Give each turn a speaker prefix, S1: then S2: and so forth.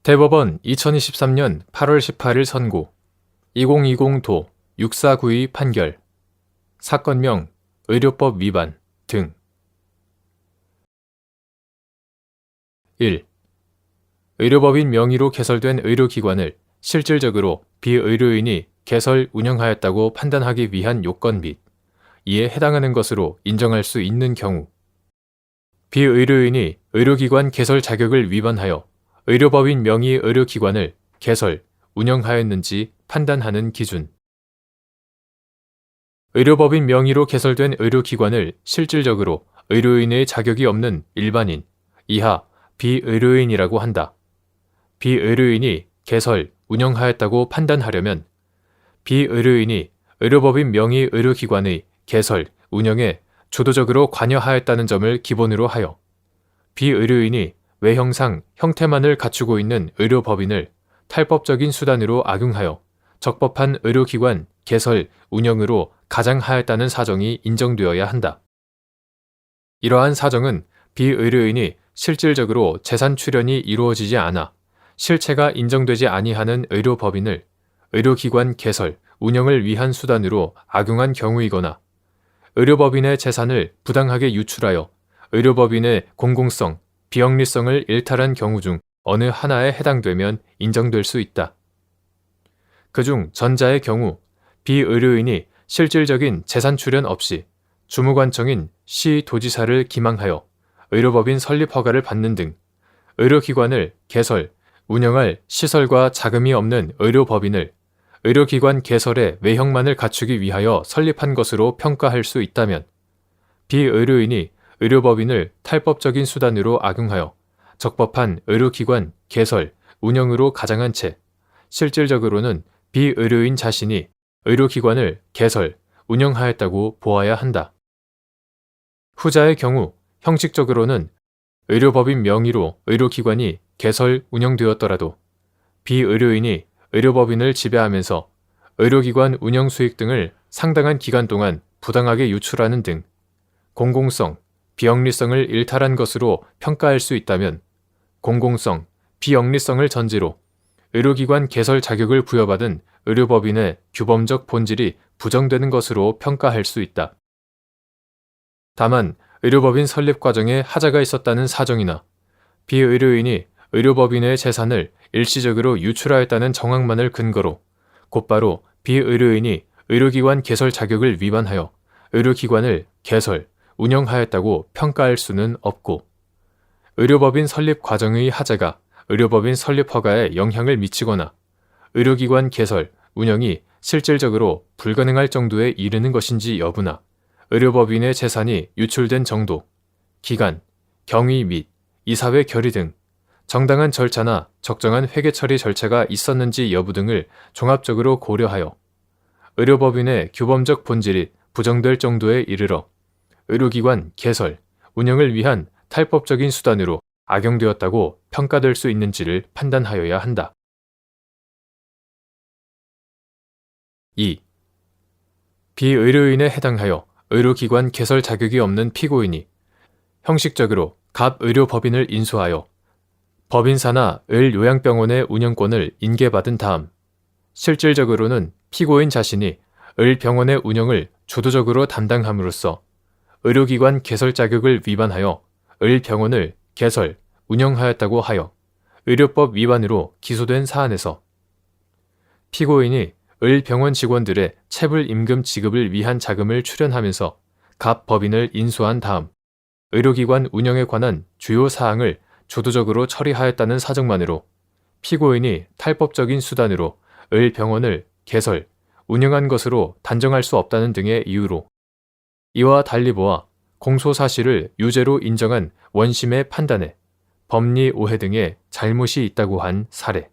S1: 대법원 2023년 8월 18일 선고 2020도 6492 판결 사건명 의료법 위반 등 1. 의료법인 명의로 개설된 의료기관을 실질적으로 비의료인이 개설, 운영하였다고 판단하기 위한 요건 및 이에 해당하는 것으로 인정할 수 있는 경우 비의료인이 의료기관 개설 자격을 위반하여 의료법인 명의 의료기관을 개설, 운영하였는지 판단하는 기준. 의료법인 명의로 개설된 의료기관을 실질적으로 의료인의 자격이 없는 일반인, 이하 비의료인이라고 한다. 비의료인이 개설, 운영하였다고 판단하려면 비의료인이 의료법인 명의 의료기관의 개설, 운영에 주도적으로 관여하였다는 점을 기본으로 하여 비의료인이 외형상 형태만을 갖추고 있는 의료법인을 탈법적인 수단으로 악용하여 적법한 의료기관 개설, 운영으로 가장하였다는 사정이 인정되어야 한다. 이러한 사정은 비의료인이 실질적으로 재산 출연이 이루어지지 않아 실체가 인정되지 아니하는 의료법인을 의료기관 개설, 운영을 위한 수단으로 악용한 경우이거나 의료법인의 재산을 부당하게 유출하여 의료법인의 공공성, 비영리성을 일탈한 경우 중 어느 하나에 해당되면 인정될 수 있다. 그중 전자의 경우 비의료인이 실질적인 재산 출연 없이 주무관청인 시도지사를 기망하여 의료법인 설립 허가를 받는 등 의료기관을 개설, 운영할 시설과 자금이 없는 의료법인을 의료기관 개설의 외형만을 갖추기 위하여 설립한 것으로 평가할 수 있다면 비의료인이 의료법인을 탈법적인 수단으로 악용하여 적법한 의료기관 개설, 운영으로 가장한 채 실질적으로는 비의료인 자신이 의료기관을 개설, 운영하였다고 보아야 한다. 후자의 경우 형식적으로는 의료법인 명의로 의료기관이 개설, 운영되었더라도 비의료인이 의료법인을 지배하면서 의료기관 운영 수익 등을 상당한 기간 동안 부당하게 유출하는 등 공공성, 비영리성을 일탈한 것으로 평가할 수 있다면 공공성, 비영리성을 전제로 의료기관 개설 자격을 부여받은 의료법인의 규범적 본질이 부정되는 것으로 평가할 수 있다. 다만 의료법인 설립 과정에 하자가 있었다는 사정이나 비의료인이 의료법인의 재산을 일시적으로 유출하였다는 정황만을 근거로 곧바로 비의료인이 의료기관 개설 자격을 위반하여 의료기관을 개설, 운영하였다고 평가할 수는 없고 의료법인 설립 과정의 하자가 의료법인 설립 허가에 영향을 미치거나 의료기관 개설, 운영이 실질적으로 불가능할 정도에 이르는 것인지 여부나 의료법인의 재산이 유출된 정도, 기간, 경위 및 이사회 결의 등 정당한 절차나 적정한 회계 처리 절차가 있었는지 여부 등을 종합적으로 고려하여 의료법인의 규범적 본질이 부정될 정도에 이르러 의료기관 개설, 운영을 위한 탈법적인 수단으로 악용되었다고 평가될 수 있는지를 판단하여야 한다. 2. 비의료인에 해당하여 의료기관 개설 자격이 없는 피고인이 형식적으로 갑의료법인을 인수하여 법인사나 을요양병원의 운영권을 인계받은 다음 실질적으로는 피고인 자신이 을병원의 운영을 주도적으로 담당함으로써 의료기관 개설 자격을 위반하여 을병원을 개설, 운영하였다고 하여 의료법 위반으로 기소된 사안에서 피고인이 을병원 직원들의 체불 임금 지급을 위한 자금을 출연하면서 갑법인을 인수한 다음 의료기관 운영에 관한 주요 사항을 주도적으로 처리하였다는 사정만으로 피고인이 탈법적인 수단으로 을병원을 개설, 운영한 것으로 단정할 수 없다는 등의 이유로 이와 달리 보아 공소사실을 유죄로 인정한 원심의 판단에 법리 오해 등의 잘못이 있다고 한 사례.